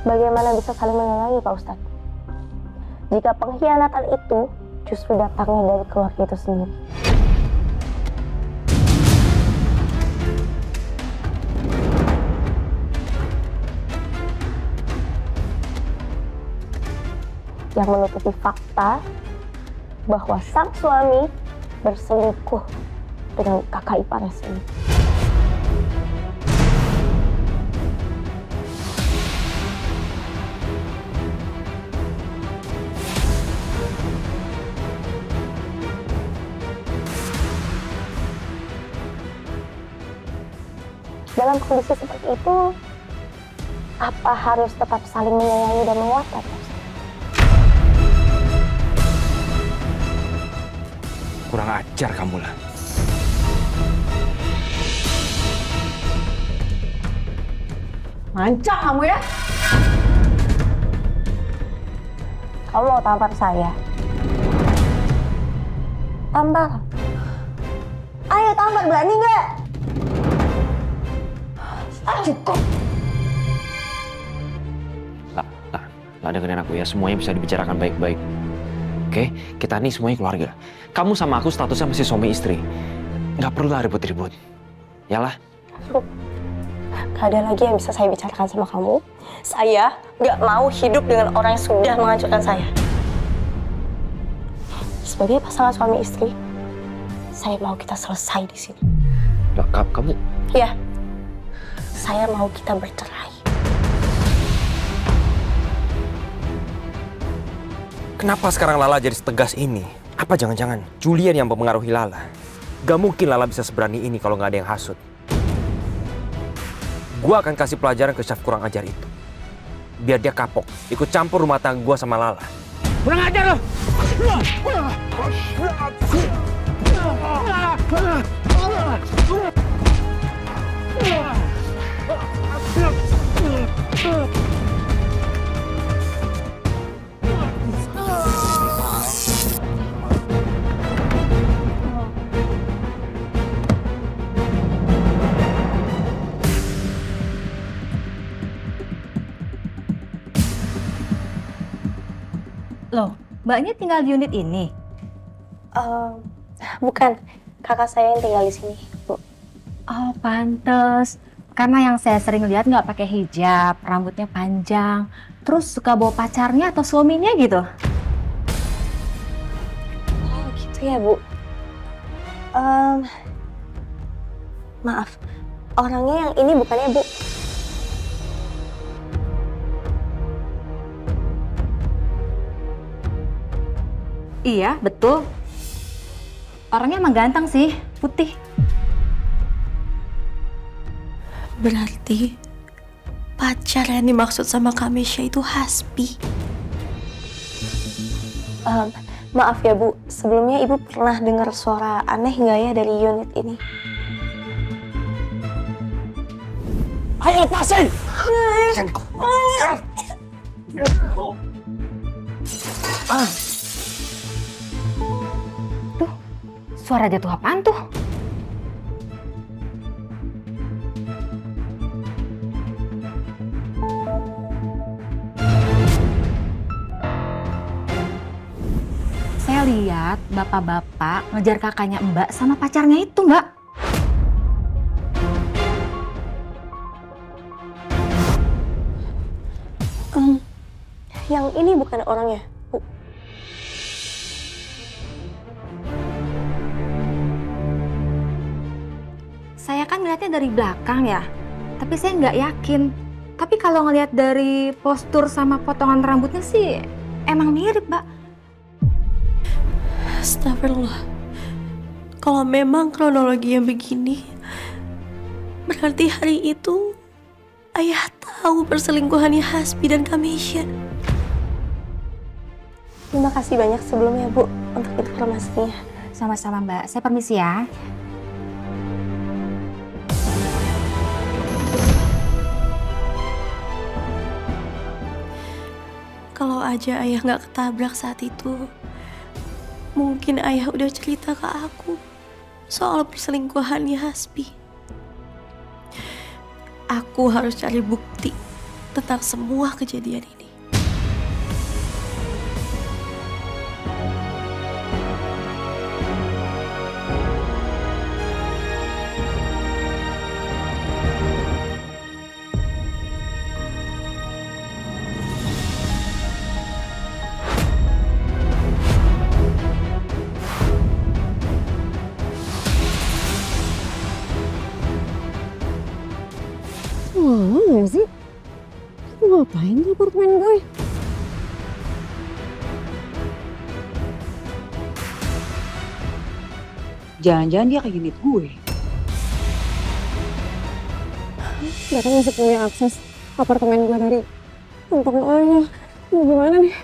Bagaimana bisa saling menyayangi, Pak Ustadz? Jika pengkhianatan itu justru datangnya dari keluarga itu sendiri. Yang menutupi fakta bahwa sang suami berselingkuh dengan kakak iparnya sendiri. Dalam kondisi seperti itu, apa harus tetap saling menyayangi dan menguatkan? Kurang ajar kamu lah. Mancang kamu ya? Kamu mau tampar saya? Tampar. Ayo tampar, berani nggak? Cukup. Lah dengerin aku ya, semuanya bisa dibicarakan baik-baik. Oke, kita nih semuanya keluarga. Kamu sama aku statusnya masih suami istri. Nggak perlu lah ribut-ribut. Yalah. Cukup. Gak ada lagi yang bisa saya bicarakan sama kamu. Saya nggak mau hidup dengan orang yang sudah menghancurkan saya. Sebagai pasangan suami istri, saya mau kita selesai di sini. Loh, kamu? Ya, saya mau kita bercerai. Kenapa sekarang Lala jadi setegas ini? Apa jangan-jangan Julian yang mempengaruhi Lala? Gak mungkin Lala bisa seberani ini kalau nggak ada yang hasut. Gua akan kasih pelajaran ke chef kurang ajar itu. Biar dia kapok, ikut campur rumah tangga gua sama Lala. Kurang ajar loh! Loh, mbaknya tinggal di unit ini? Bukan, kakak saya yang tinggal di sini, Bu. Oh, pantes. Karena yang saya sering lihat nggak pakai hijab, rambutnya panjang, terus suka bawa pacarnya atau suaminya gitu. Oh, gitu ya, Bu. Maaf, orangnya yang ini bukannya, Bu? Iya, betul. Orangnya emang ganteng sih, putih. Berarti pacar yang dimaksud sama Kamesha itu Hasbi. Maaf ya, Bu. Sebelumnya Ibu pernah dengar suara aneh nggak ya dari unit ini? Ayo lepasin! Tuh, suara jatuh apaan tuh? Saya lihat bapak-bapak ngejar kakaknya Mbak sama pacarnya itu, Mbak. Yang ini bukan orangnya, Bu. Saya kan ngeliatnya dari belakang ya, tapi saya nggak yakin. Tapi kalau ngelihat dari postur sama potongan rambutnya sih emang mirip, Mbak. Astagfirullah. Kalau memang kronologi yang begini, berarti hari itu ayah tahu perselingkuhannya Hasbi dan Kamesha. Terima kasih banyak sebelumnya, Bu, untuk informasinya. Sama-sama, Mbak. Saya permisi ya. Kalau aja ayah nggak ketabrak saat itu, mungkin ayah udah cerita ke aku soal perselingkuhannya Hasbi. Aku harus cari bukti tentang semua kejadian ini. Gak sih? Ngapain di apartemen gue? Jangan-jangan dia kayak unit gue. Dia kan masih punya akses apartemen gue dari kantong ayah. Mau gimana nih?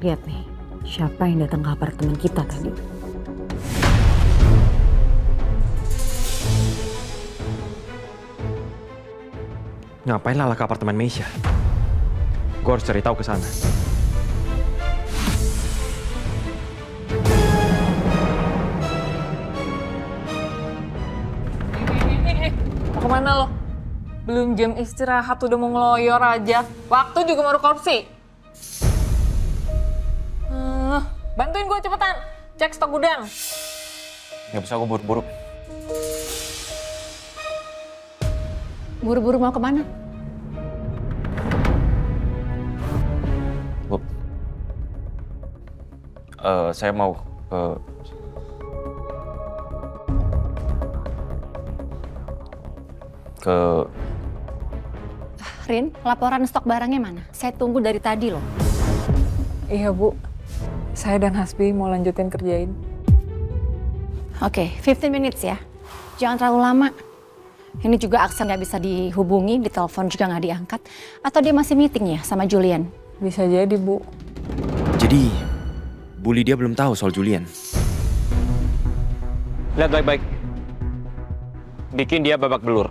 Lihat nih, siapa yang datang ke apartemen kita tadi? Ngapain Lala ke apartemen Meisha? Gue harus cari tahu ke sana. Mau kemana lo? Belum jam istirahat udah mau ngeloyor aja. Waktu juga baru korupsi. Bantuin gue cepetan. Cek stok gudang. Gak bisa, gue buru-buru. Buru-buru mau kemana? Bu, saya mau ke Rin, laporan stok barangnya mana? Saya tunggu dari tadi loh. Iya Bu, saya dan Hasbi mau lanjutin kerjain. Oke, 15 minutes ya. Jangan terlalu lama. Ini juga Aksan nggak bisa dihubungi, ditelepon juga nggak diangkat. Atau dia masih meeting ya sama Julian? Bisa jadi Bu. Jadi, Bu Lydia belum tahu soal Julian. Lihat baik-baik. Bikin dia babak belur.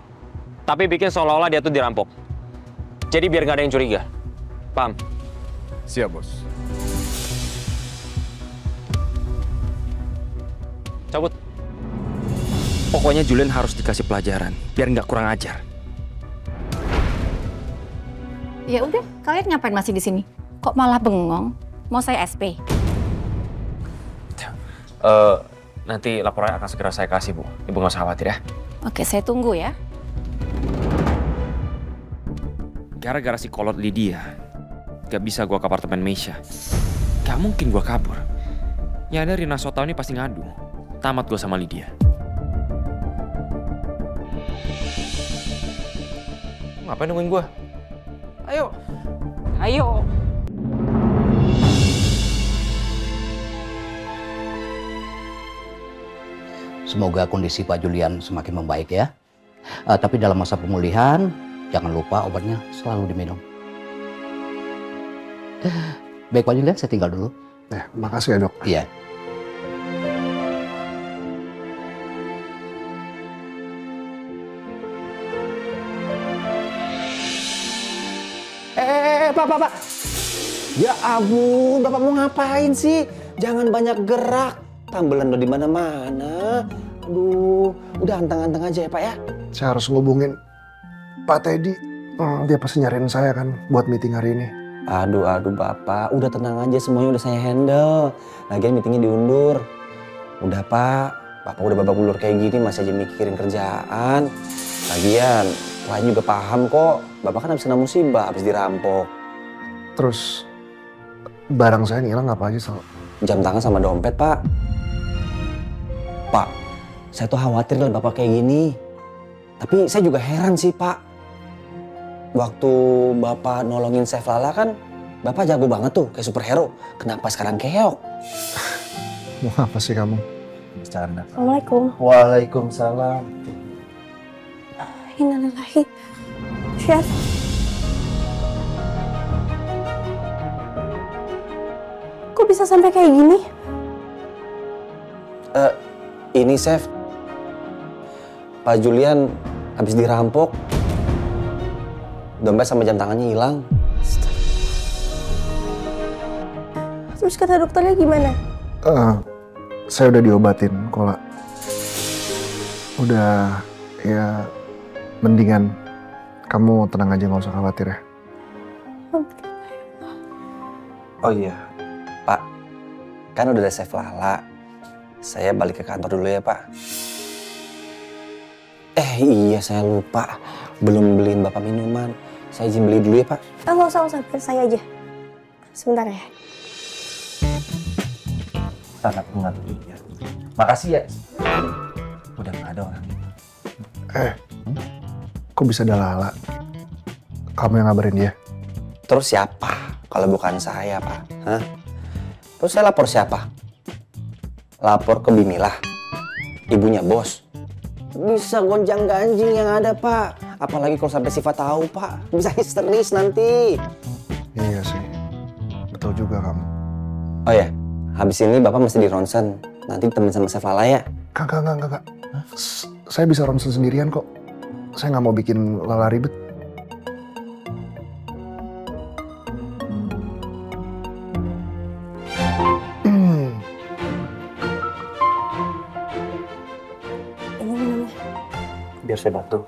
Tapi bikin seolah-olah dia tuh dirampok. Jadi biar nggak ada yang curiga. Paham? Siap, Bos. Cabut. Pokoknya Julian harus dikasih pelajaran, biar nggak kurang ajar. Ya udah, kalian ngapain masih di sini? Kok malah bengong? Mau saya SP? Nanti laporannya akan segera saya kasih, Bu. Ibu nggak usah khawatir ya. Oke, saya tunggu ya. Gara-gara si kolot Lydia, gak bisa gua ke apartemen Meisha. Gak mungkin gua kabur. Ya ada Rina Sotau ini pasti ngadu. Tamat gua sama Lydia. Ngapain nungguin gua? Ayo. Ayo. Semoga kondisi Pak Julian semakin membaik ya. Tapi dalam masa pemulihan, jangan lupa obatnya selalu diminum. Baik Pak Julian, saya tinggal dulu. Makasih ya, Dok. Iya. Pak. Ya ampun, Bapak mau ngapain sih? Jangan banyak gerak. Tambelan udah di mana-mana. Aduh, udah anteng-anteng aja ya, Pak ya. Saya harus ngubungin Pak Teddy. Dia pasti nyariin saya kan buat meeting hari ini. Aduh, Bapak. Udah tenang aja, semuanya udah saya handle. Lagian meetingnya diundur. Udah, Pak. Bapak udah babak belur kayak gini, masih aja mikirin kerjaan. Lagian, klien juga paham kok. Bapak kan habis kena musibah, habis dirampok. Terus, barang saya hilang apa aja, Sal? Jam tangan sama dompet, Pak. Pak, saya tuh khawatir lihat Bapak kayak gini. Tapi saya juga heran sih, Pak. Waktu Bapak nolongin Chef Lala kan, Bapak jago banget tuh, kayak superhero. Kenapa sekarang keok? Mau apa sih kamu? Bercanda. Assalamualaikum. Waalaikumsalam. Innalillahi. Chef. Kok bisa sampai kayak gini? Ini Chef, Pak Julian habis dirampok. Dompet sama jam tangannya hilang. Terus kata dokternya gimana? Saya udah diobatin, Kola. Udah, ya mendingan. Kamu tenang aja, nggak usah khawatir ya. Oh iya, Pak. Kan udah ada save Lala. Saya balik ke kantor dulu ya, Pak. Iya, saya lupa. Belum beliin Bapak minuman. Saya izin beli dulu ya, Pak. Nggak usah, biar saya aja. Sebentar ya. Tanah bunga dulu ya. Makasih ya. Udah nggak ada orang. Kok bisa ada Lala? Kamu yang ngabarin dia? Terus siapa kalau bukan saya, Pak? Hah? Terus saya lapor siapa? Lapor ke Bimilah, ibunya bos. Bisa gonjang-ganjing yang ada, Pak. Apalagi kalau sampai Siva tahu, Pak. Bisa histeris nanti. Iya sih, betul juga kamu. Oh ya, habis ini Bapak mesti di ronsen. Nanti temen sama Chef Lala ya. Kagak. Saya bisa ronsen sendirian kok. Saya nggak mau bikin Lala ribet. Ini minumnya. Biar saya bantu.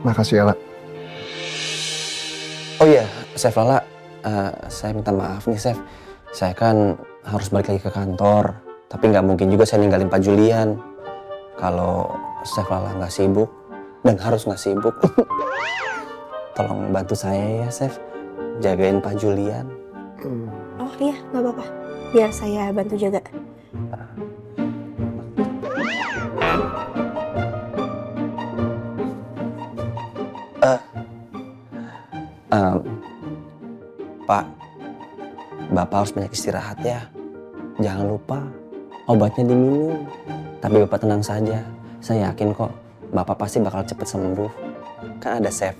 Makasih ya, La. Oh iya, Chef Lala. Saya minta maaf nih, Chef. Saya kan harus balik lagi ke kantor. Tapi nggak mungkin juga saya ninggalin Pak Julian. Kalau Chef Lala nggak sibuk, dan harus nggak sibuk. Tolong bantu saya ya, Chef. Jagain Pak Julian. Oh iya, nggak apa-apa. Biar saya bantu jaga. Pak, Bapak harus banyak istirahat ya. Jangan lupa obatnya diminum. Tapi Bapak tenang saja. Saya yakin kok Bapak pasti bakal cepet sembuh. Kan ada Chef.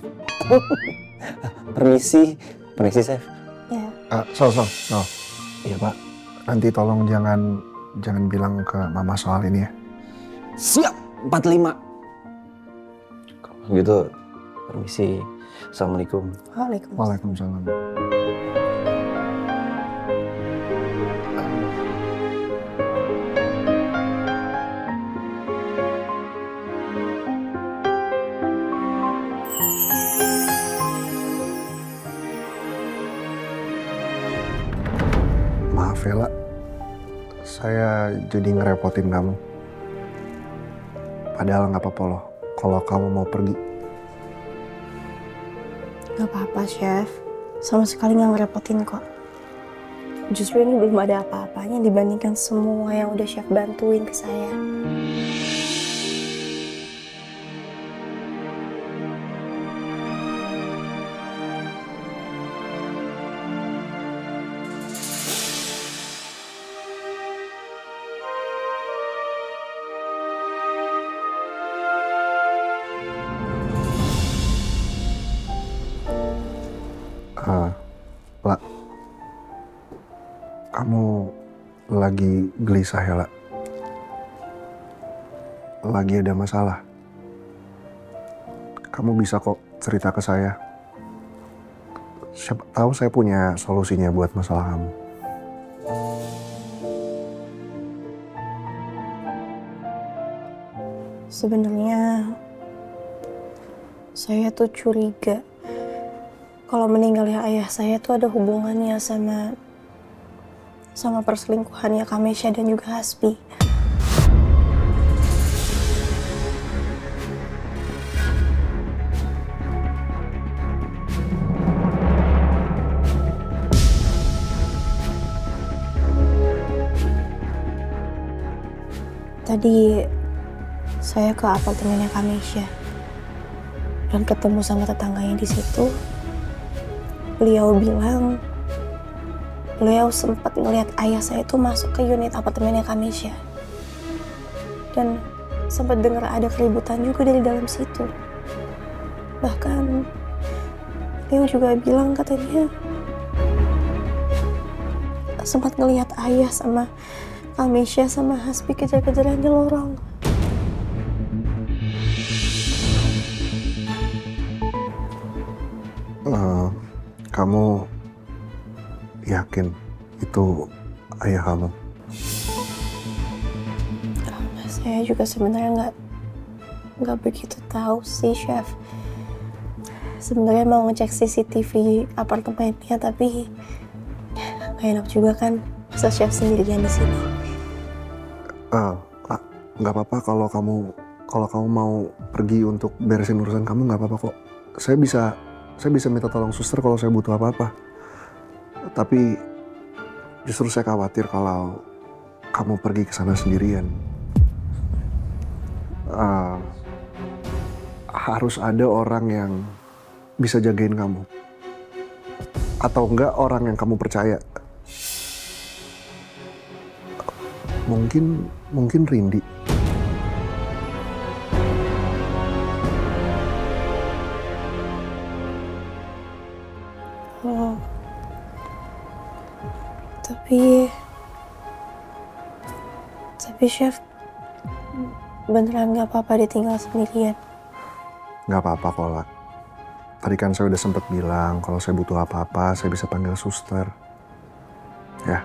Permisi Chef. Ya. Sol. Iya, Pak. Nanti tolong jangan bilang ke Mama soal ini ya. Siap, 45. Kalau gitu, permisi. Assalamualaikum. Waalaikumsalam. Maaf ya, La. Saya jadi ngerepotin kamu. Padahal nggak apa-apa loh kalau kamu mau pergi. Gak apa-apa, Chef. Sama sekali gak ngerepotin kok. Justru ini belum ada apa-apanya dibandingkan semua yang udah Chef bantuin ke saya. La, kamu lagi gelisah ya, La? Lagi ada masalah? Kamu bisa kok cerita ke saya. Siapa tahu saya punya solusinya buat masalah kamu. Sebenarnya saya tuh curiga kalau meninggalnya ayah saya tuh ada hubungannya sama perselingkuhannya Kamesha dan juga Hasbi. Tadi saya ke apartemennya Kamesha dan ketemu sama tetangganya di situ. Beliau bilang, beliau sempat ngelihat ayah saya itu masuk ke unit apartemennya Kamesha. Dan sempat dengar ada keributan juga dari dalam situ. Bahkan, beliau juga bilang katanya sempat ngelihat ayah sama Kamesha sama Hasbi kejar-kejaran di lorong. kamu yakin itu ayah kamu? Saya juga sebenarnya nggak begitu tahu sih, Chef. Sebenarnya mau ngecek CCTV apartemennya, tapi nggak enak juga kan, masa Chef sendirian di sini. Nggak apa-apa kalau kamu mau pergi untuk beresin urusan kamu, nggak apa-apa kok. Saya bisa minta tolong suster kalau saya butuh apa-apa. Tapi justru saya khawatir kalau kamu pergi ke sana sendirian. Harus ada orang yang bisa jagain kamu. Atau enggak orang yang kamu percaya. Mungkin Rindy. Tapi Chef, beneran nggak apa-apa ditinggal sendirian? Nggak apa-apa kok, La. Tadi kan saya udah sempet bilang kalau saya butuh apa-apa, saya bisa panggil suster. Ya.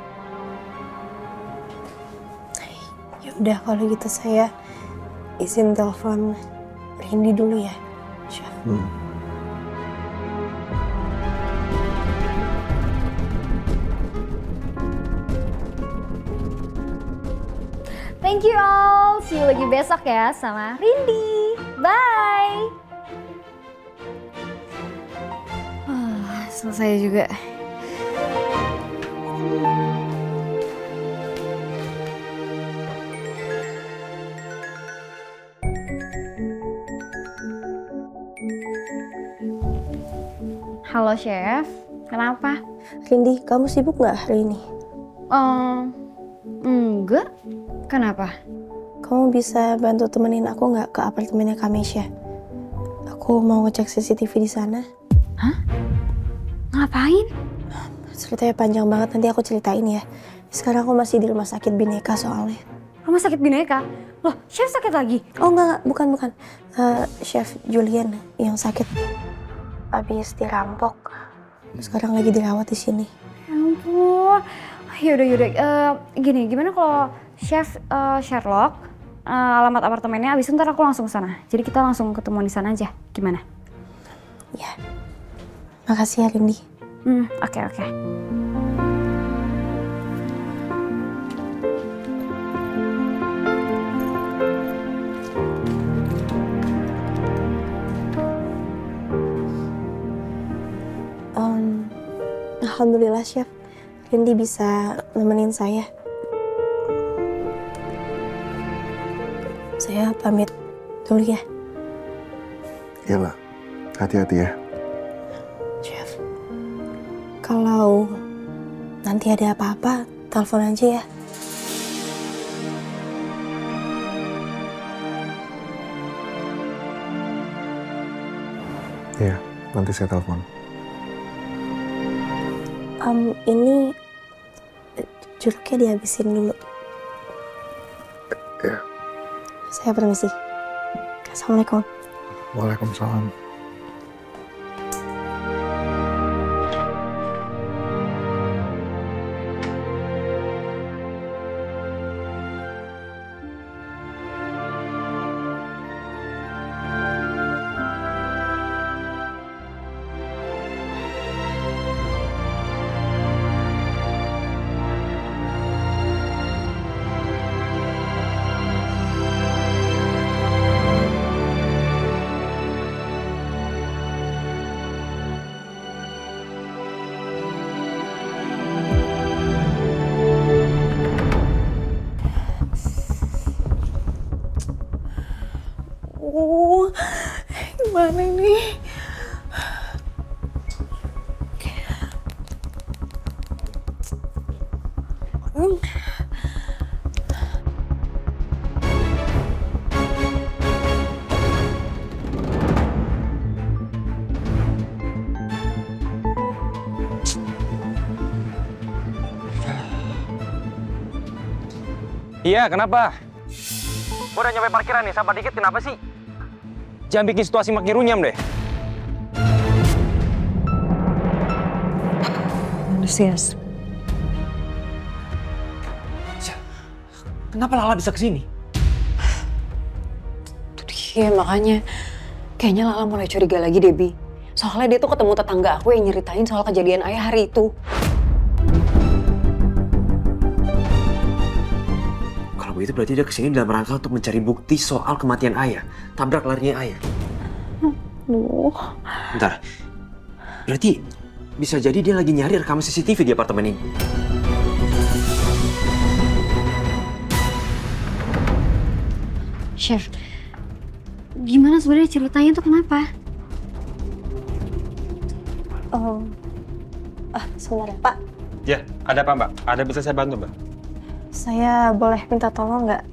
Ya udah kalau gitu saya izin telepon Rindy dulu ya, Chef. Thank you all. See you lagi besok ya sama Rindy. Bye. Selesai juga. Halo Chef, kenapa? Rindy, kamu sibuk nggak hari ini? Enggak. Kenapa? Kamu bisa bantu temenin aku nggak ke apartemennya Kamesha? Aku mau ngecek CCTV di sana. Hah? Ngapain? Ceritanya panjang banget, nanti aku ceritain ya. Sekarang aku masih di rumah sakit Bhinneka soalnya. Rumah sakit Bhinneka? Loh, Chef sakit lagi? Oh enggak, bukan. Chef Julian yang sakit. Habis dirampok. Sekarang lagi dirawat di sini. Ya ampun. Yaudah. Gimana kalau Chef Sherlock alamat apartemennya, abis itu ntar aku langsung ke sana. Jadi kita langsung ketemuan di sana aja. Gimana? Ya. Makasih ya Rindy. Oke. Alhamdulillah Chef, Rindy bisa nemenin saya. Saya pamit dulu ya. Iyalah, hati-hati ya. Chef, kalau nanti ada apa-apa, telepon aja ya. Iya, nanti saya telepon. Ini jeruknya dihabisin dulu. Ya. Saya permisi. Assalamualaikum. Waalaikumsalam. Gimana ini? Iya, kenapa? Gue udah nyampe parkiran nih, sabar dikit, kenapa sih? Jangan bikin situasi makin runyam deh. Celsius. Kenapa Lala bisa kesini? Iya makanya kayaknya Lala mulai curiga lagi deh, Bi. Soalnya dia tuh ketemu tetangga aku yang nyeritain soal kejadian ayah hari itu. Kalau begitu berarti dia kesini dalam rangka untuk mencari bukti soal kematian ayah. Tabrak larinya ayah. Bentar. Berarti bisa jadi dia lagi nyari rekaman CCTV di apartemen ini. Chef, gimana sebenarnya ceritanya tuh kenapa? Sebentar ya, Pak. Ya, ada apa Mbak? Ada bisa saya bantu Mbak? Saya boleh minta tolong nggak?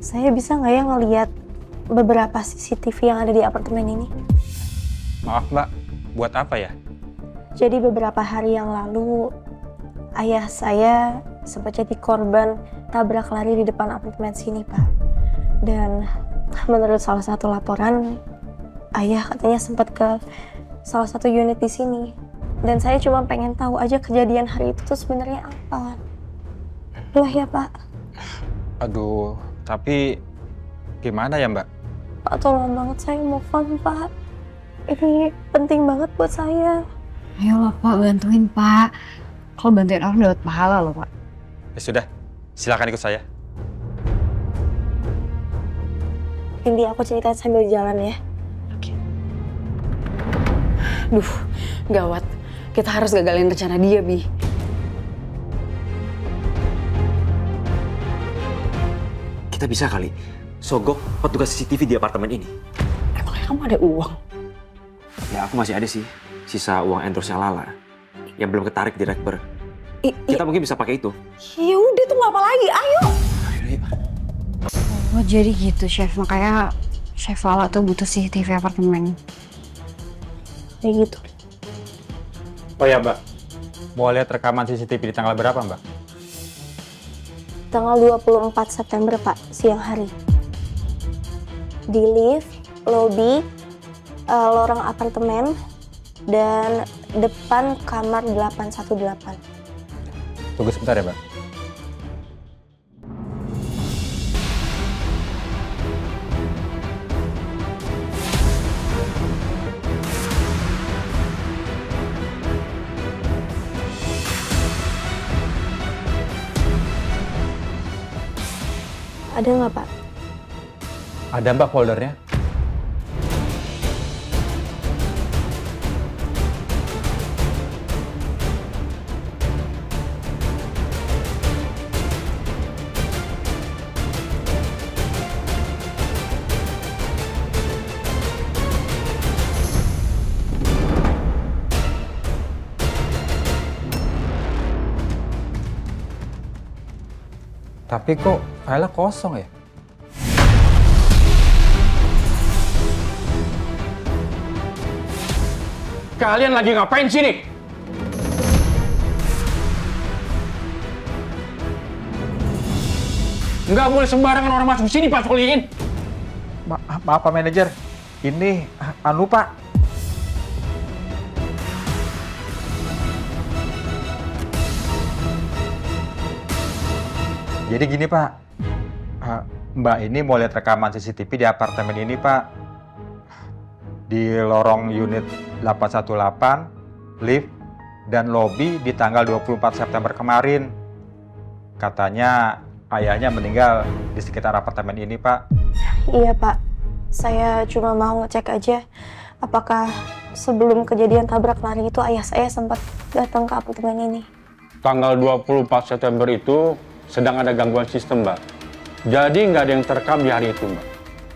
Saya bisa nggak ya ngelihat beberapa CCTV yang ada di apartemen ini? Maaf Mbak, buat apa ya? Jadi beberapa hari yang lalu, ayah saya sempat jadi korban tabrak lari di depan apartemen sini, Pak. Dan menurut salah satu laporan, ayah katanya sempat ke salah satu unit di sini. Dan saya cuma pengen tahu aja kejadian hari itu tuh sebenarnya apa. Boleh ya, Pak? Aduh, tapi gimana ya Mbak? Pak, tolong banget saya move on, Pak. Ini penting banget buat saya. Ayolah Pak, bantuin Pak. Kalau bantuin orang dapat pahala loh Pak. Ya sudah, silakan ikut saya. Indi, aku ceritain sambil jalan ya. Duh, gawat. Kita harus gagalin rencana dia, Bi. Kita bisa kali sogok petugas CCTV di apartemen ini. Emangnya kamu ada uang? Ya aku masih ada sih, sisa uang endorse-nya Lala yang belum ketarik di Rekber. Kita mungkin bisa pakai itu. Ya udah, tunggu apa lagi? Ayo. Oh jadi gitu Chef, makanya Chef Lala tuh butuh CCTV apartemen. Kayak gitu. Oh ya Mbak, mau lihat rekaman CCTV di tanggal berapa Mbak? Tanggal 24 September, Pak, siang hari. Di lift, lobby, lorong apartemen, dan depan kamar 818. Tunggu sebentar ya Mbak. Ada nggak, Pak? Ada Mbak foldernya. Tapi kok filenya kosong ya? Kalian lagi ngapain sini? Nggak boleh sembarangan orang masuk sini, Pak Solihin. Maaf Pak Manajer, ini anu Pak. Jadi gini Pak, Mbak ini mau lihat rekaman CCTV di apartemen ini Pak. Di lorong unit 818, lift, dan lobby di tanggal 24 September kemarin. Katanya ayahnya meninggal di sekitar apartemen ini Pak. Iya Pak, saya cuma mau ngecek aja apakah sebelum kejadian tabrak lari itu ayah saya sempat datang ke apartemen ini. Tanggal 24 September itu sedang ada gangguan sistem, Mbak. Jadi nggak ada yang terekam di hari itu, Mbak.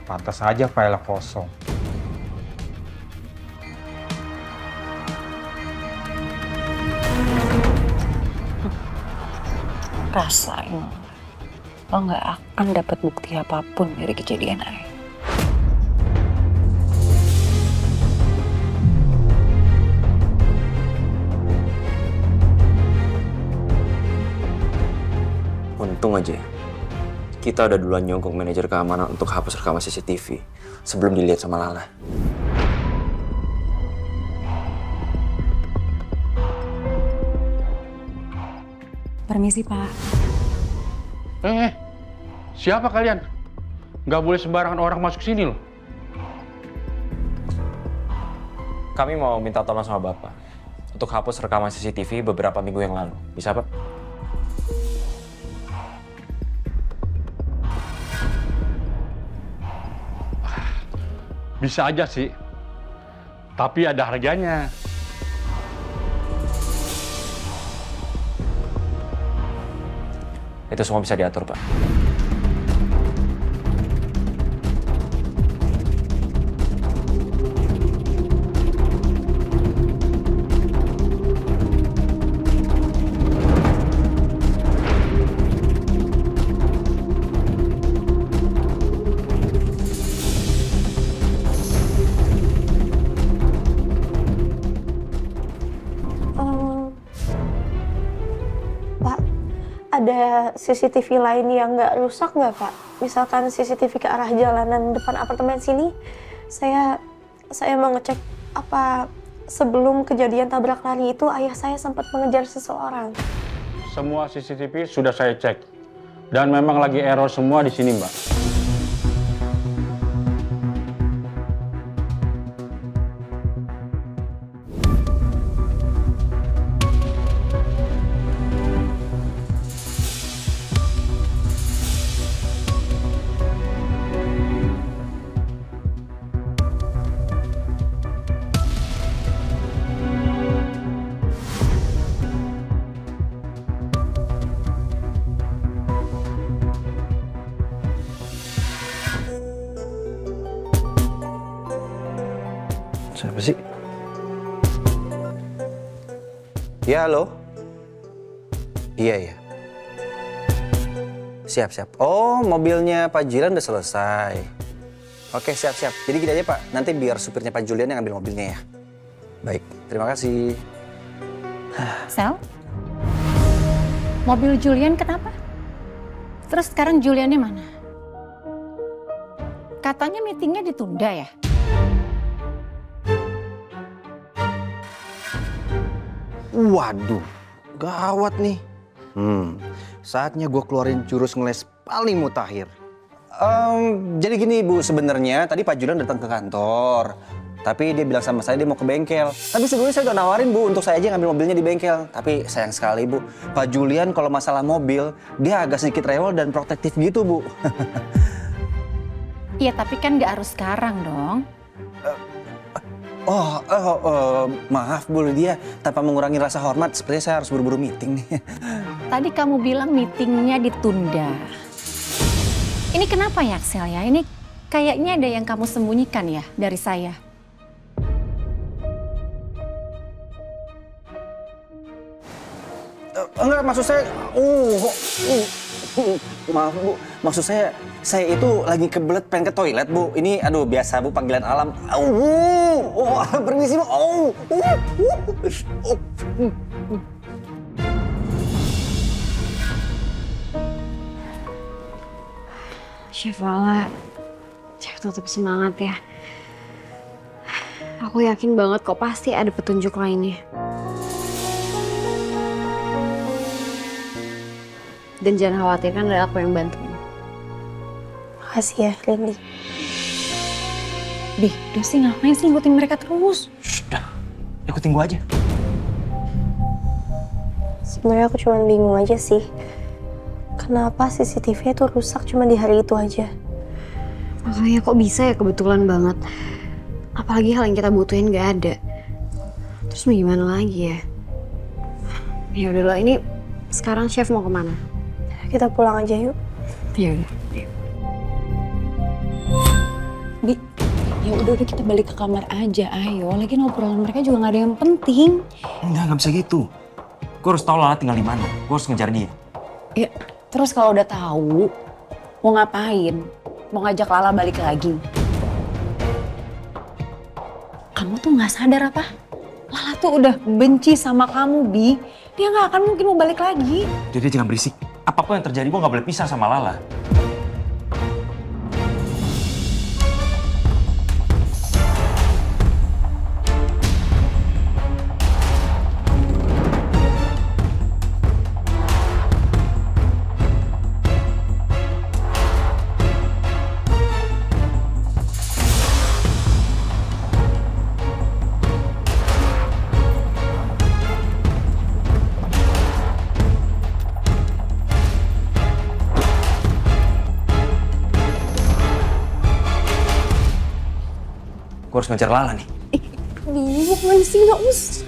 Pantas aja file kosong. Rasain, lo nggak akan dapat bukti apapun dari kejadian ayah. Untung aja kita udah duluan nyongkok manajer keamanan untuk hapus rekaman CCTV sebelum dilihat sama Lala. Permisi, Pak. Siapa kalian? Nggak boleh sembarangan orang masuk sini loh. Kami mau minta tolong sama Bapak untuk hapus rekaman CCTV beberapa minggu yang lalu. Bisa, Pak? Bisa aja sih. Tapi ada harganya. Itu semua bisa diatur, Pak. Ada CCTV lain yang nggak rusak nggak, Pak? Misalkan CCTV ke arah jalanan depan apartemen sini, saya mau ngecek apa sebelum kejadian tabrak lari itu ayah saya sempat mengejar seseorang. Semua CCTV sudah saya cek. Dan memang lagi error semua di sini, Mbak. Siapa sih? Ya, halo? Iya. Siap. Oh, mobilnya Pak Jilan udah selesai. Oke, siap. Jadi gini aja, Pak. Nanti biar supirnya Pak Julian yang ambil mobilnya ya. Baik, terima kasih. Sel? Mobil Julian kenapa? Terus sekarang Juliannya mana? Katanya meetingnya ditunda ya? Waduh, gawat nih. Saatnya gue keluarin jurus ngeles paling mutakhir. Jadi gini Bu, sebenarnya tadi Pak Julian datang ke kantor. Tapi dia bilang sama saya dia mau ke bengkel. Tapi sebelumnya saya udah nawarin Bu untuk saya aja ngambil mobilnya di bengkel. Tapi sayang sekali Bu, Pak Julian kalau masalah mobil, dia agak sedikit rewel dan protektif gitu Bu. Iya, tapi kan nggak harus sekarang dong. Maaf Bu Lydia, tanpa mengurangi rasa hormat, sepertinya saya harus buru-buru meeting nih. Tadi kamu bilang meetingnya ditunda. Ini kenapa ya, Axel ya? Ini kayaknya ada yang kamu sembunyikan ya dari saya. Enggak, maksud saya, maaf Bu, maksud saya itu lagi kebelet pengen ke toilet Bu. Ini aduh biasa Bu, panggilan alam. Permisi Bu. Chef Lala, Chef tetap semangat ya. Aku yakin banget kok pasti ada petunjuk lainnya. Dan jangan khawatir, kan ada aku yang bantuin. Makasih ya, Randy. Bi, udah sih ngapain sih ngikutin mereka terus? Sudah, ikutin gua aja. Sebenarnya aku cuma bingung aja sih. Kenapa CCTV itu rusak cuma di hari itu aja? Makanya kok bisa ya kebetulan banget. Apalagi hal yang kita butuhin gak ada. Terus mau gimana lagi ya? Ya udahlah, ini sekarang Chef mau kemana? Kita pulang aja yuk. Ya udah. Bi, ya udah kita balik ke kamar aja, ayo. Lagi ngobrolan mereka juga gak ada yang penting. Nggak bisa gitu. Gue harus tahu Lala tinggal di mana. Gue harus ngejar dia. Ya, terus kalau udah tahu mau ngapain? Mau ngajak Lala balik lagi? Kamu tuh nggak sadar apa? Lala tuh udah benci sama kamu, Bi. Dia nggak akan mungkin mau balik lagi. Jadi jangan berisik. Apapun yang terjadi, gue nggak boleh pisah sama Lala. Gue harus ngejar Lala nih. Bi, bukan sih, nggak usah.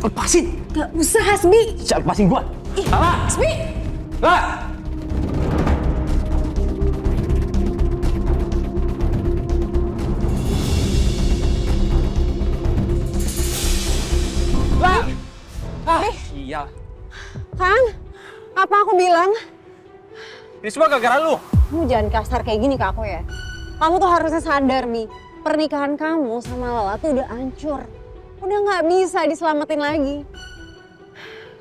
Lepasin. Nggak usah, Hasbi. Lepasin gue. Lala. Hasbi. Lala. Iya. Kan, apa aku bilang? Ini semua gara-gara lu. Kamu jangan kasar kayak gini ke aku ya. Kamu tuh harusnya sadar, Mi. Pernikahan kamu sama Lala tuh udah hancur. Udah nggak bisa diselamatin lagi.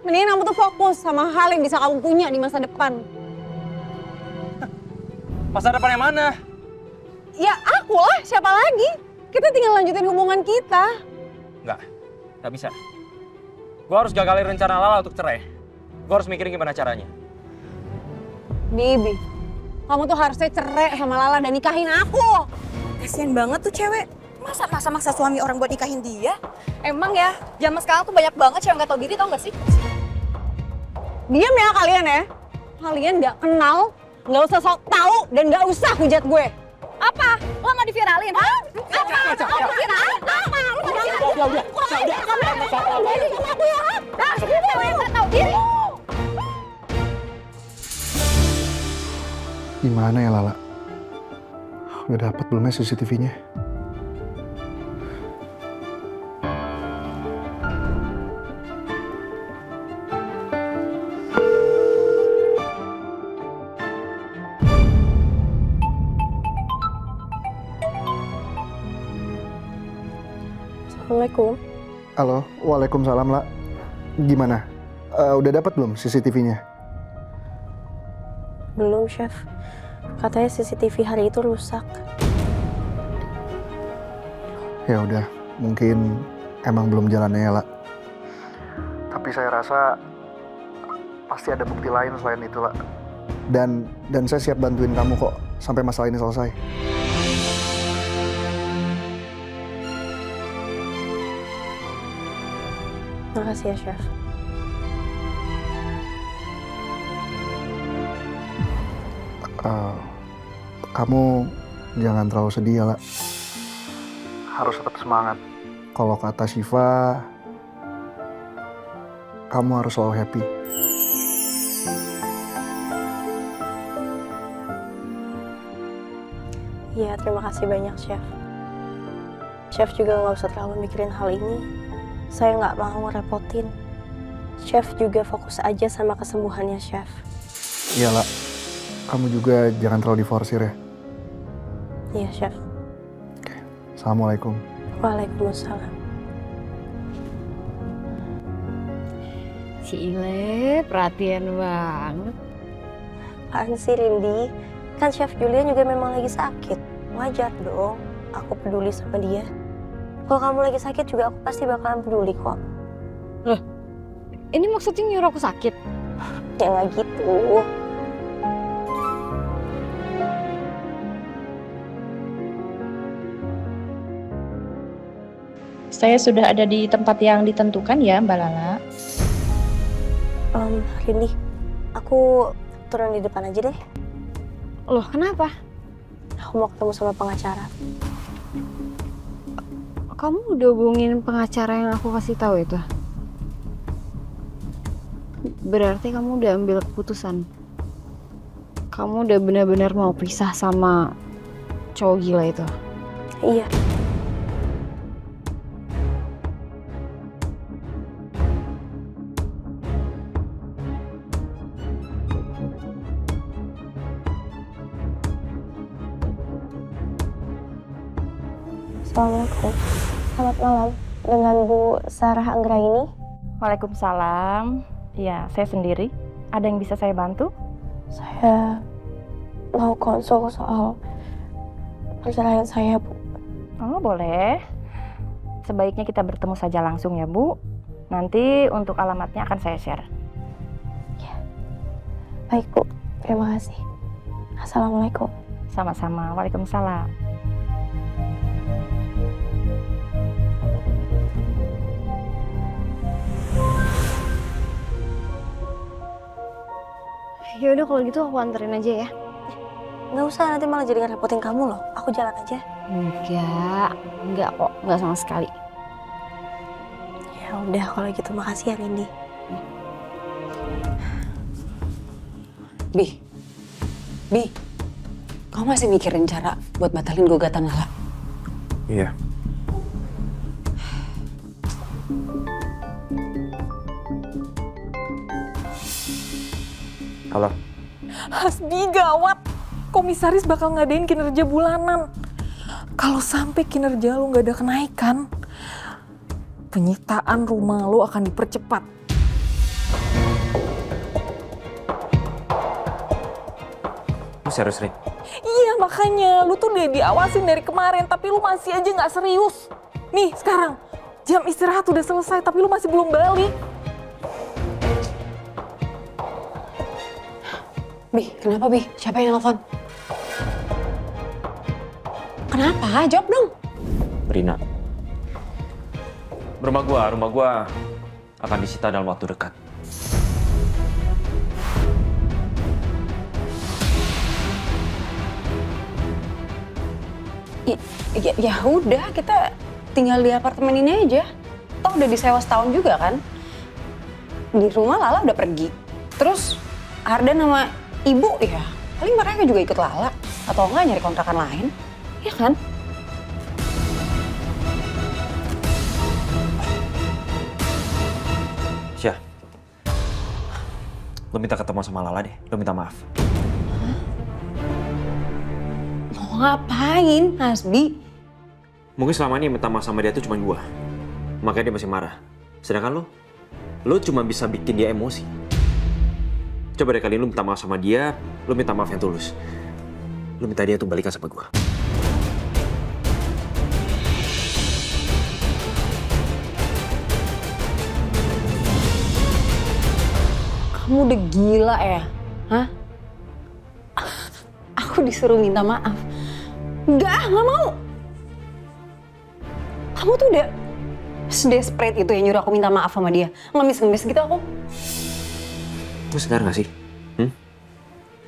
Mendingan kamu tuh fokus sama hal yang bisa kamu punya di masa depan. Masa depan yang mana? Ya aku lah, siapa lagi? Kita tinggal lanjutin hubungan kita. Nggak bisa. Gue harus gagalin rencana Lala untuk cerai. Gue harus mikirin gimana caranya. Bibi, kamu tuh harusnya cerai sama Lala dan nikahin aku. Kasian banget tuh cewek. Masa maksa suami orang buat nikahin dia? Emang ya, zaman sekarang tuh banyak banget cewek nggak tahu diri, tau gak sih? Diam ya kalian ya. Kalian nggak kenal, nggak usah sok tahu dan nggak usah hujat gue. Apa? Lo mau diviralin? Hah? Apa? Lo mau diviralin? Apa? Lo mau diviralin? Gimana ya Lala? Udah dapat belum ya CCTV-nya? Assalamualaikum. Halo, waalaikumsalam La. Gimana? Udah dapat belum CCTV-nya? Belum, Chef. Katanya CCTV hari itu rusak. Ya udah, mungkin emang belum jalannya ya, La. Tapi saya rasa pasti ada bukti lain selain itu, La. Dan saya siap bantuin kamu kok sampai masalah ini selesai. Makasih ya, Chef. Kamu jangan terlalu sedih ya, La. Harus tetap semangat. Kalau kata Syifa, kamu harus selalu happy. Iya, terima kasih banyak, Chef. Chef juga nggak usah terlalu mikirin hal ini. Saya nggak mau ngerepotin. Chef juga fokus aja sama kesembuhannya, Chef. Iya, La. Kamu juga jangan terlalu diforsir ya. Iya, Chef. Oke. Assalamualaikum. Waalaikumsalam. Si Ile perhatian banget. Apaan sih, Rindy? Kan Chef Julian juga memang lagi sakit. Wajar dong aku peduli sama dia. Kalau kamu lagi sakit juga aku pasti bakalan peduli kok. Loh, ini maksudnya nyuruh aku sakit? Ya nggak gitu. Saya sudah ada di tempat yang ditentukan ya, Mbak Lala. Rindy, aku turun di depan aja deh. Loh, kenapa? Aku mau ketemu sama pengacara. Kamu udah hubungin pengacara yang aku kasih tahu itu? Berarti kamu udah ambil keputusan. Kamu udah benar-benar mau pisah sama cowok gila itu? Iya. Assalamualaikum. Selamat malam. Dengan Bu Sarah Anggraini. Waalaikumsalam. Ya, saya sendiri. Ada yang bisa saya bantu? Saya mau konsul soal perceraian saya, Bu. Oh, boleh. Sebaiknya kita bertemu saja langsung ya, Bu. Nanti untuk alamatnya akan saya share. Ya. Baik, Bu. Terima kasih. Assalamualaikum. Sama-sama. Waalaikumsalam. Ya udah kalau gitu aku anterin aja ya. Nggak usah, nanti malah jadi ngerepotin kamu loh. Aku jalan aja. Enggak kok, enggak sama sekali. Ya udah kalau gitu makasih ya Nindi. Bi, kamu masih mikirin cara buat batalin gugatan Lala? Iya. Halo. Hasbi, gawat. Komisaris bakal ngadain kinerja bulanan. Kalau sampai kinerja lu nggak ada kenaikan, penyitaan rumah lu akan dipercepat. Lu serius, Rin? Iya, makanya lu tuh udah diawasin dari kemarin, tapi lu masih aja nggak serius. Nih, sekarang jam istirahat udah selesai, tapi lu masih belum balik. Bi, kenapa Bi? Siapa yang nelfon? Kenapa? Jawab dong. Rina. Rumah gua akan disita dalam waktu dekat. Ya udah, kita tinggal di apartemen ini aja. Toh udah disewa setahun juga kan? Di rumah Lala udah pergi. Terus Ardan sama Ibu ya, paling mereka juga ikut Lala. Atau enggak nyari kontrakan lain. Ya kan? Syah, lo minta ketemu sama Lala deh, lo minta maaf. Mau ngapain, Hasbi? Mungkin selama ini minta maaf sama dia tuh cuma gua. Makanya dia masih marah. Sedangkan lo cuma bisa bikin dia emosi. Coba deh kali ini lo minta maaf sama dia, lo minta maaf yang tulus. Lo minta dia tuh balikan sama gua. Kamu udah gila ya? Hah? Aku disuruh minta maaf. Nggak mau. Kamu tuh udah desperate itu yang nyuruh aku minta maaf sama dia. Ngemis-ngemis gitu aku. Lo sadar gak sih?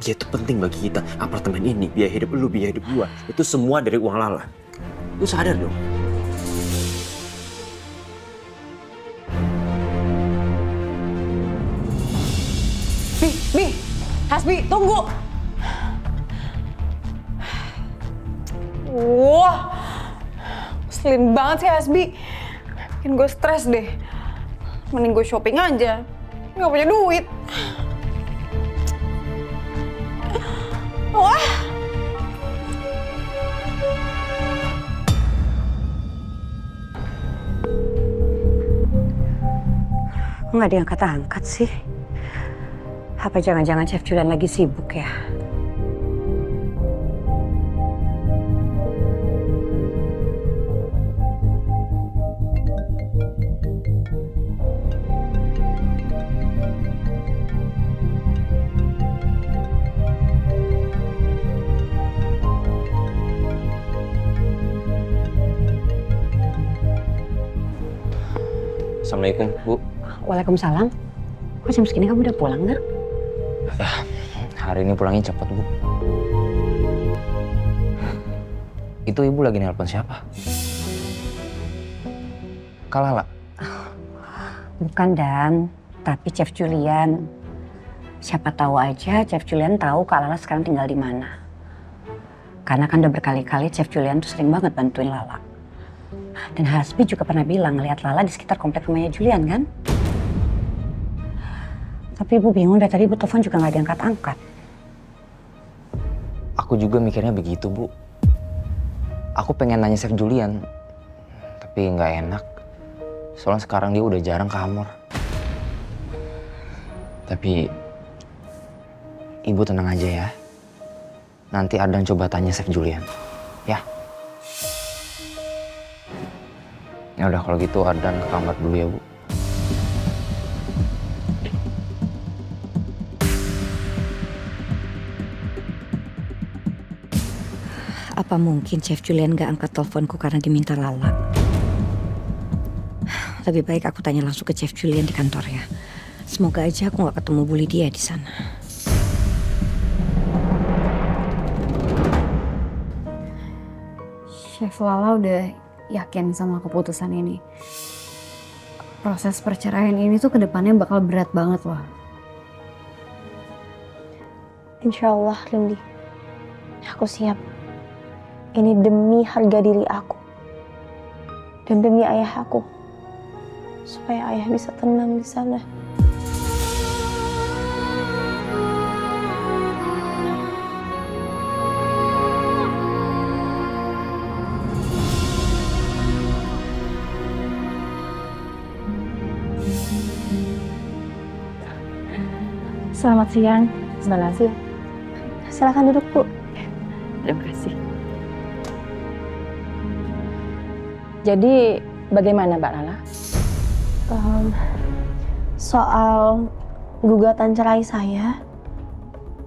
Dia itu penting bagi kita. Apartemen ini, biaya hidup lu, biaya hidup gua. Itu semua dari uang Lala. Lu sadar dong. Bi, Hasbi, tunggu. Wah, ngeselin banget sih Hasbi. Bikin gue stres deh. Mending gue shopping aja. Nggak punya duit. Wah. Kok nggak diangkat-angkat sih? Apa jangan-jangan Chef Julian lagi sibuk ya? Assalamualaikum, Bu. Waalaikumsalam. Kok jam segini kamu udah pulang, Nak? Hari ini pulangnya cepet, Bu. Itu Ibu lagi nelpon siapa? Kak Lala? Bukan, Dan. Tapi Chef Julian. Siapa tahu aja Chef Julian tahu Kak Lala sekarang tinggal di mana. Karena kan udah berkali-kali Chef Julian tuh sering banget bantuin Lala. Dan Hasbi juga pernah bilang ngeliat Lala di sekitar komplek rumahnya Julian, kan? Tapi Ibu bingung, dari tadi Ibu telepon juga nggak diangkat-angkat. Aku juga mikirnya begitu, Bu. Aku pengen nanya Chef Julian, tapi nggak enak. Soalnya sekarang dia udah jarang ke Amor. Tapi Ibu tenang aja ya. Nanti Ardan coba tanya Chef Julian, ya. Ya udah kalau gitu Ardan ke kamar dulu ya, Bu. Apa mungkin Chef Julian gak angkat teleponku karena diminta Lala? Lebih baik aku tanya langsung ke Chef Julian di kantornya. Semoga aja aku gak ketemu Bu Lydia di sana. Chef Lala udah yakin sama keputusan ini. Proses perceraian ini tuh kedepannya bakal berat banget loh. Insya Allah, Lindi. Aku siap. Ini demi harga diri aku. Dan demi ayah aku. Supaya ayah bisa tenang di sana. Selamat siang. Terima kasih. Silakan duduk, Bu. Terima kasih. Jadi bagaimana Mbak Lala? Soal gugatan cerai saya,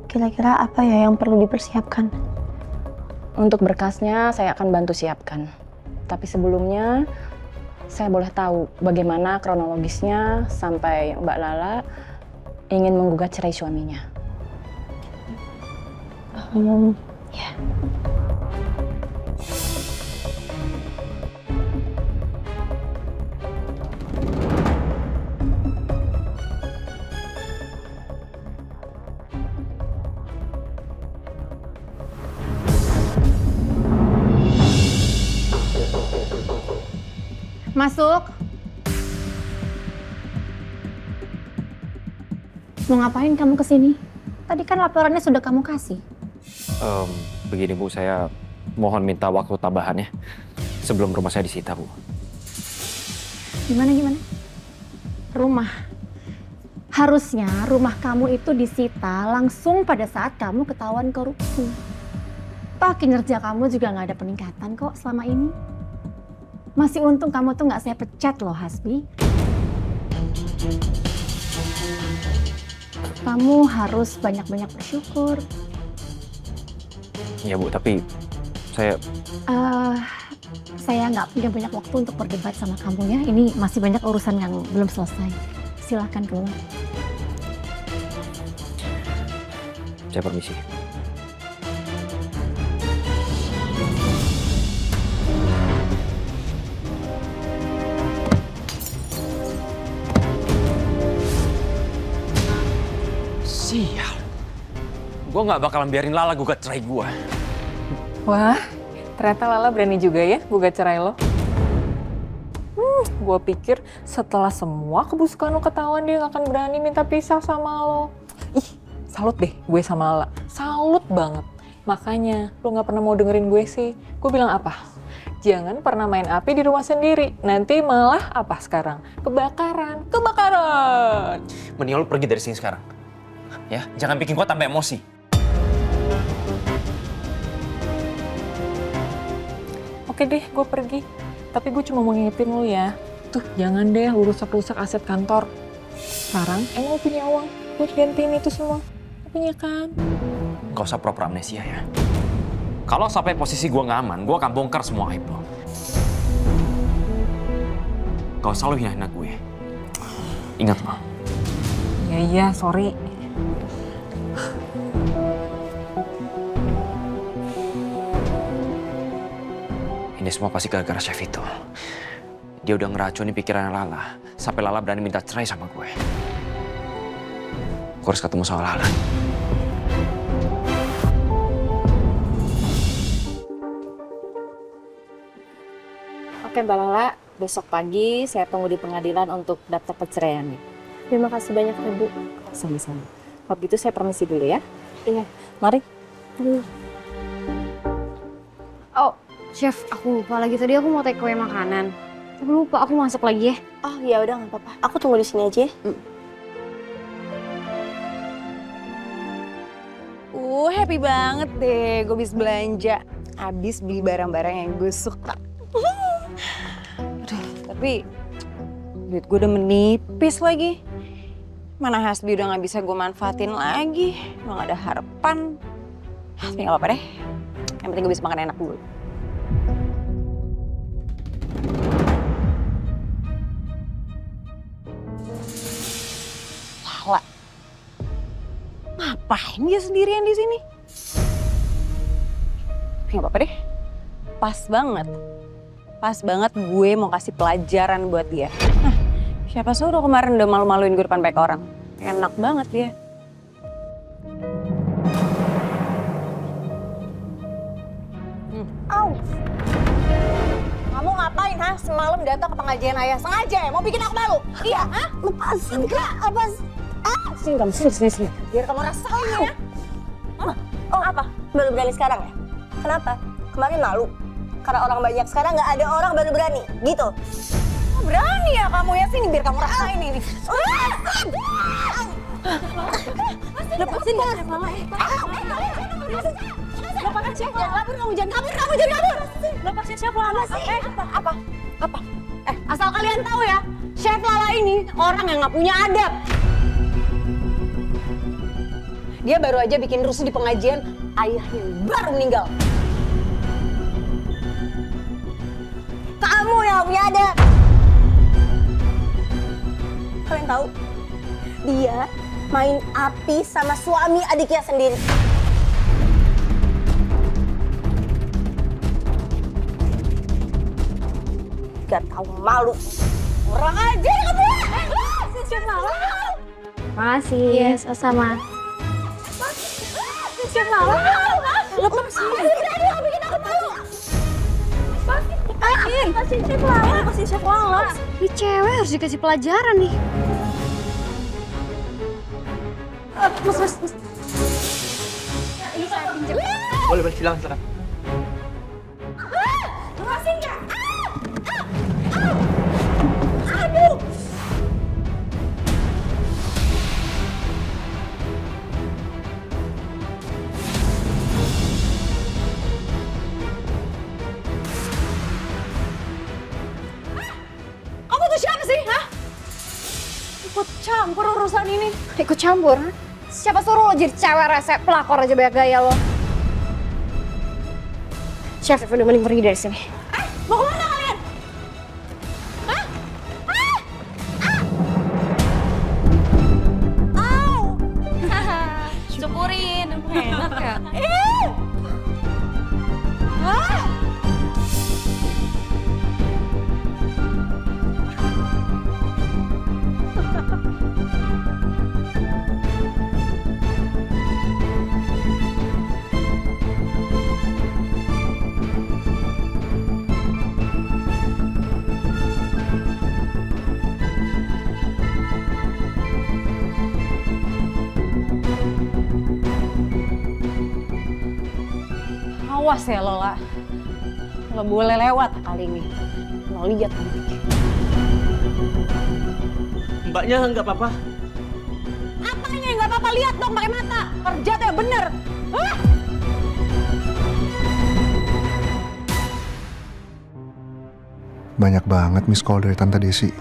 kira-kira apa ya yang perlu dipersiapkan? Untuk berkasnya saya akan bantu siapkan. Tapi sebelumnya saya boleh tahu bagaimana kronologisnya sampai Mbak Lala ingin menggugat cerai suaminya. Ya. Masuk. Mau ngapain kamu kesini? Tadi kan laporannya sudah kamu kasih. Begini Bu, saya mohon minta waktu tambahannya sebelum rumah saya disita, Bu. Gimana? Rumah. Harusnya rumah kamu itu disita langsung pada saat kamu ketahuan korupsi. Toh kinerja kamu juga nggak ada peningkatan kok selama ini. Masih untung kamu tuh nggak saya pecat loh, Hasbi. Kamu harus banyak-banyak bersyukur. Iya Bu, tapi saya nggak punya banyak waktu untuk berdebat sama kamu ya. Ini masih banyak urusan yang belum selesai. Silahkan keluar. Saya permisi. Sial. Gue nggak bakalan biarin Lala gugat cerai gue. Wah, ternyata Lala berani juga ya gugat cerai lo. Gue pikir setelah semua kebusukan lo ketahuan dia gak akan berani minta pisah sama lo. Ih, salut deh gue sama Lala. Salut banget. Makanya lo gak pernah mau dengerin gue sih. Gue bilang apa? Jangan pernah main api di rumah sendiri. Nanti malah apa sekarang? Kebakaran. Kebakaran! Mending lo pergi dari sini sekarang. Ya, jangan bikin gue tambah emosi. Oke deh, gue pergi. Tapi gue cuma mau ngingetin lo ya. Tuh, jangan deh lu rusak-rusak aset kantor. Sekarang emang punya uang buat gantiin itu semua. Punya kan? Gak usah pura-pura amnesia ya. Kalau sampai posisi gue nggak aman, gue akan bongkar semua aib lo. Gak usah lo hina-hina gue. Ingat lo. Iya, sorry. Ini semua pasti gara-gara chef itu. Dia udah ngeracunin pikiran Lala, sampai Lala berani minta cerai sama gue. Gue harus ketemu sama Lala. Oke Mbak Lala, besok pagi saya tunggu di pengadilan untuk daftar perceraiannya. Terima kasih banyak, Ibu. Sama-sama. Kalau gitu saya permisi dulu ya. Iya. Mari. Oh, Chef, aku lupa lagi. Tadi aku mau take away makanan. Tapi lupa, aku masuk lagi ya. Oh, ya udah nggak apa-apa. Aku tunggu di sini aja ya. Happy banget deh. Gue habis belanja. Habis beli barang-barang yang gue suka. Aduh, tapi duit gue udah menipis lagi. Mana Hasbi udah gak bisa gue manfaatin lagi. Udah gak ada harapan. Tapi gak apa-apa deh. Yang penting gue bisa makan enak dulu. Lala. Ngapain dia sendirian di sini? Tapi gak apa-apa deh. pas banget. Pas banget gue mau kasih pelajaran buat dia. Nah, siapa suruh kemarin udah malu-maluin gue depan banyak orang. Enak banget dia. Aus. Kamu ngapain, ha? Semalam datang ke pengajian ayah. Sengaja ya? Mau bikin aku malu? Iya, ha? Lepasin, Kak. Apa? Sini kamu, sini. Biar kamu rasain ya. Oh, apa? Baru berani sekarang ya? Kenapa? Kemarin malu? Karena orang banyak, sekarang nggak ada orang baru berani, gitu? Berani ya kamu ya? Sini biar kamu rasain ini. Lepasin ya, Chef Lala. Lepasin Chef Lala. Kamu jangan kabur. Lepasin Chef Lala. Apa? Asal kalian tahu ya, Chef Lala ini orang yang nggak punya adab. Dia baru aja bikin rusuh di pengajian ayahnya baru meninggal. Kamu yang punya adab. Kalian tahu? Dia main api sama suami adiknya sendiri. Gak tahu malu. Orang aja kamu. Chef Lala. Makasih. Iya, sama. Chef Lala. Lepasin. Berani bikin aku malu. Lepasin Chef Lala. Lepasin Chef Lala. Ini cewek harus dikasih pelajaran nih. Mas. Ini saya pinjam. Boleh, silakan. Lepasin nggak? Aduh. Kamu tuh siapa sih, hah? Ikut campur urusan ini. Ikut campur? Siapa suruh lo jadi cewek rese, pelakor aja banyak gaya lo. Chef, udah mending pergi dari sini. Mau kemana kalian? Hah? Au! Syukurin, enak ya? Awas ya Lola, lo boleh lewat kali ini. Lo lihat nanti. Mbaknya nggak apa-apa. Apanya yang nggak apa-apa? Lihat dong pakai mata. Kerja tuh yang bener. Hah? Banyak banget miss call dari Tante Desi.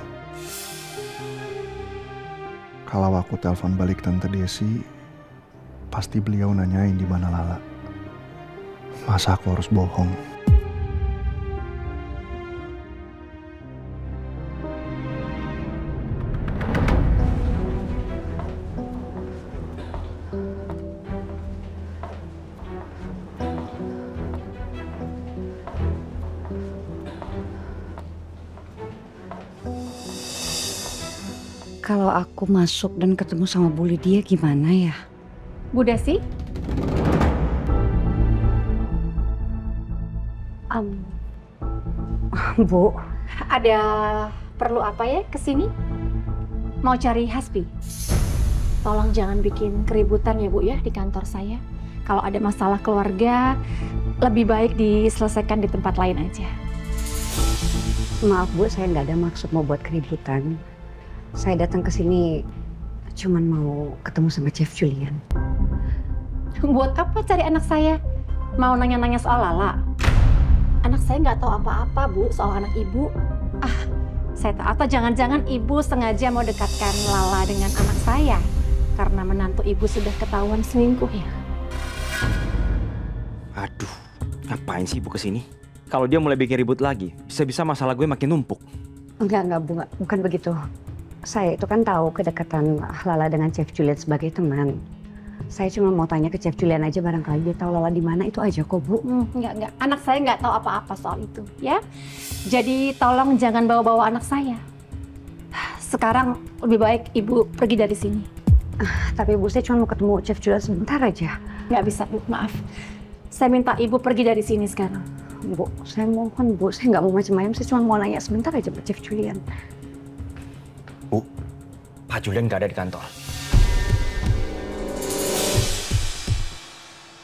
Kalau aku telepon balik Tante Desi, pasti beliau nanyain di mana Lala. Masa aku harus bohong? Kalau aku masuk dan ketemu sama Bu Lydia gimana ya? Bu Desi? Bu, Ada perlu apa ya kesini? Mau cari Hasbi? Tolong jangan bikin keributan ya Bu ya di kantor saya. Kalau ada masalah keluarga, lebih baik diselesaikan di tempat lain aja. maaf Bu, saya nggak ada maksud mau buat keributan. Saya datang ke sini cuman mau ketemu sama Chef Julian. Buat apa cari anak saya? Mau nanya-nanya soal Lala? Anak saya nggak tahu apa-apa Bu soal anak Ibu. Saya tahu, atau jangan-jangan Ibu sengaja mau dekatkan Lala dengan anak saya karena menantu Ibu sudah ketahuan selingkuh ya? Aduh, ngapain sih Ibu kesini? Kalau dia mulai bikin ribut lagi, bisa-bisa masalah gue makin numpuk. Enggak Bu, bukan begitu. Saya itu kan tahu kedekatan Lala dengan Chef Julian sebagai teman. Saya cuma mau tanya ke Chef Julian aja, barangkali dia tahu Lala di mana, itu aja kok Bu. Enggak. Anak saya nggak tahu apa-apa soal itu, ya. Jadi tolong jangan bawa-bawa anak saya. Sekarang lebih baik Ibu pergi dari sini. Tapi Bu, saya cuma mau ketemu Chef Julian sebentar aja. Nggak bisa, Bu. Maaf. Saya minta Ibu pergi dari sini sekarang. Bu, saya mohon Bu, saya nggak mau macam-macam. Saya cuma mau nanya sebentar aja Pak Chef Julian. Bu, Pak Julian nggak ada di kantor.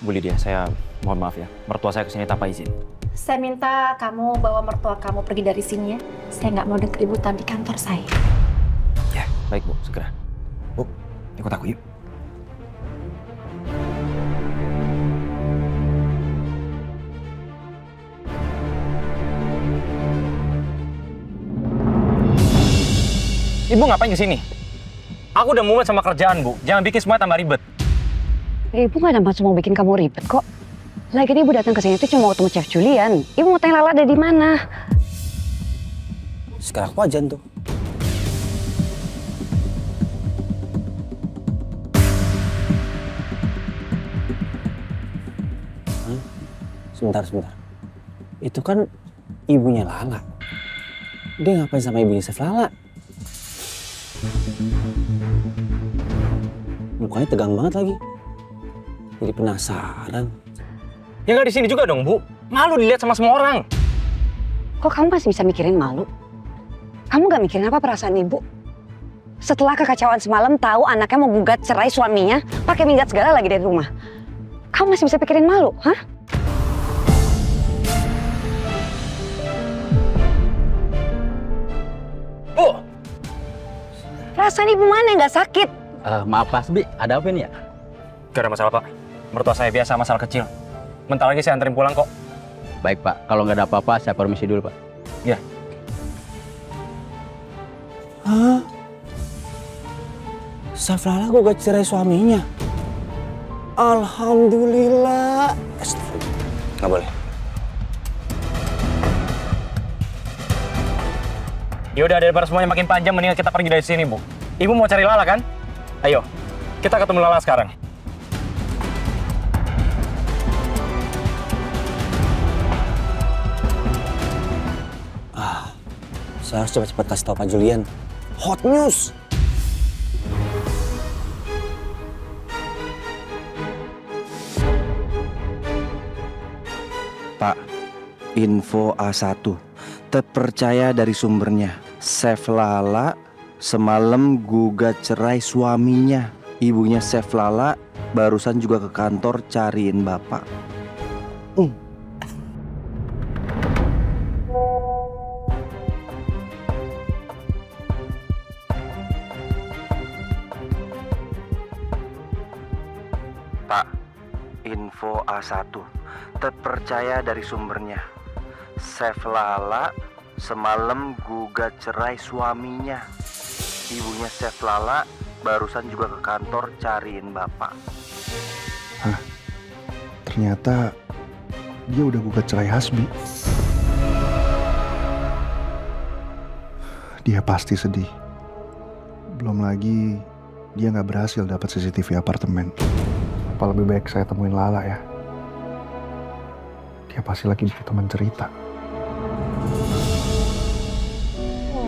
Bu Lydia, saya mohon maaf ya. Mertua saya kesini tanpa izin. Saya minta kamu bawa mertua kamu pergi dari sini ya. Saya nggak mau ada keributan di kantor saya. Ya, baik Bu, segera. Bu, ikut aku yuk. Ibu ngapain kesini? Aku udah mumet sama kerjaan, Bu. Jangan bikin semuanya tambah ribet. Ibu gak ada maksud mau bikin kamu ribet kok. Lagian Ibu datang ke sini itu cuma mau ketemu Chef Julian. Ibu mau tanya Lala ada di mana? Sekarang aku aja tuh. Sebentar. Itu kan ibunya Lala. Dia ngapain sama ibunya Chef Lala? Mukanya tegang banget lagi. Jadi penasaran. Ya nggak di sini juga dong, Bu. Malu dilihat sama semua orang. Kok kamu masih bisa mikirin malu? Kamu gak mikirin apa perasaan Ibu? Setelah kekacauan semalam tahu anaknya mau gugat cerai suaminya, pakai minggat segala lagi dari rumah. Kamu masih bisa pikirin malu, hah? Bu! Perasaan Ibu mana yang gak sakit? Maaf Pak Hasbi, ada apa nih ya? Gak ada masalah Pak. Mertua saya biasa, masalah kecil. Bentar lagi saya anterin pulang kok. Baik Pak, kalau nggak ada apa-apa saya permisi dulu Pak. Ya. Hah? Chef Lala gugat cerai suaminya? Alhamdulillah. Nggak boleh. Yaudah, daripada semuanya makin panjang, mendingan kita pergi dari sini, Bu. Ibu mau cari Lala kan? Ayo, kita ketemu Lala sekarang. Saya harus cepat-cepat kasih tahu Pak Julian. Hot news! Pak, info A1. Terpercaya dari sumbernya. Chef Lala semalam gugat cerai suaminya. Ibunya Chef Lala barusan juga ke kantor cariin Bapak. Pak, info A1. Terpercaya dari sumbernya. Chef Lala semalam gugat cerai suaminya. Ibunya Chef Lala barusan juga ke kantor cariin Bapak. Hah? Ternyata dia udah gugat cerai Hasbi. Dia pasti sedih. Belum lagi dia nggak berhasil dapat CCTV apartemen. Apa lebih baik saya temuin Lala ya? Dia pasti lagi butuh teman cerita.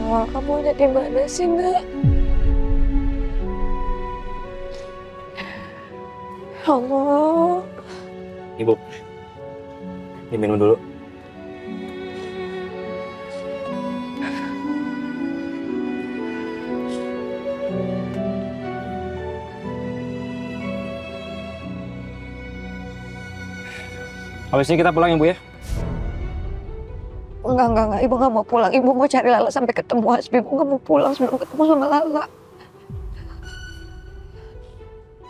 Wah, kamu ada di mana sih, Mbak? Ya Allah. Ibu, diminum dulu. Habis ini kita pulang ya, Bu ya? Enggak. Ibu nggak mau pulang. Ibu mau cari Lala sampai ketemu Hasbi. Ibu nggak mau pulang sebelum ketemu sama Lala.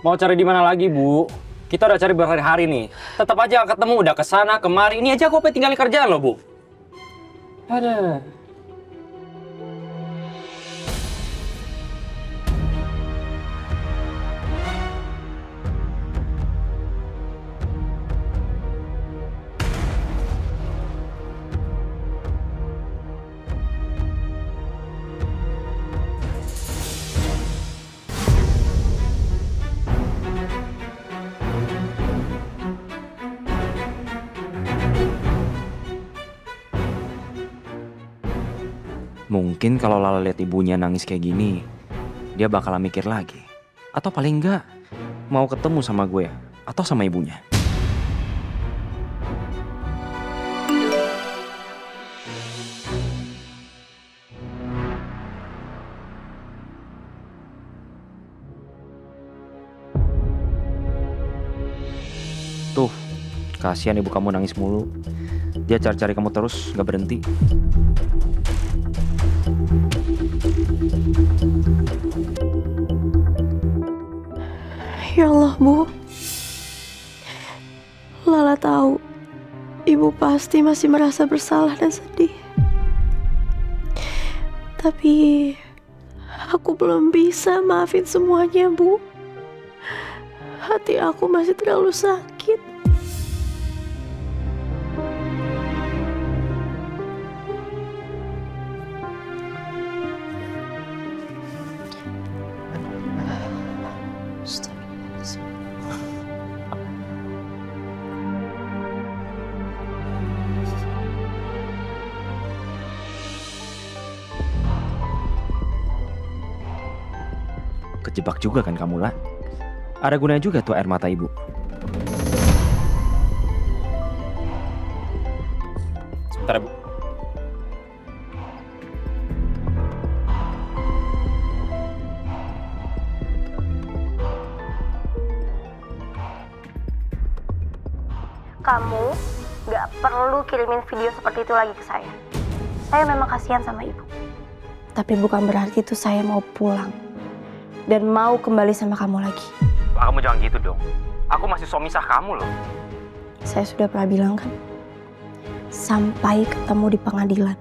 Mau cari di mana lagi, Bu? Kita udah cari berhari-hari nih. Tetap aja nggak ketemu, udah kesana kemari. Ini aja aku pengen tinggalin kerjaan loh, Bu. Ada. Mungkin kalau Lala lihat ibunya nangis kayak gini, dia bakalan mikir lagi. Atau paling enggak, mau ketemu sama gue atau sama ibunya. Tuh, kasihan ibu kamu nangis mulu. Dia cari-cari kamu terus, gak berhenti. Ya Allah, Bu. Lala tahu Ibu pasti masih merasa bersalah dan sedih. Tapi aku belum bisa maafin semuanya, Bu. Hati aku masih terlalu sakit. Kejebak juga kan kamu, lah. Ada gunanya juga tuh air mata ibu. Sebentar, Bu. Kamu gak perlu kirimin video seperti itu lagi ke saya. Saya memang kasihan sama ibu. Tapi bukan berarti itu saya mau pulang dan mau kembali sama kamu lagi. Kamu jangan gitu dong. Aku masih suami sah kamu loh. Saya sudah pernah bilang kan, sampai ketemu di pengadilan.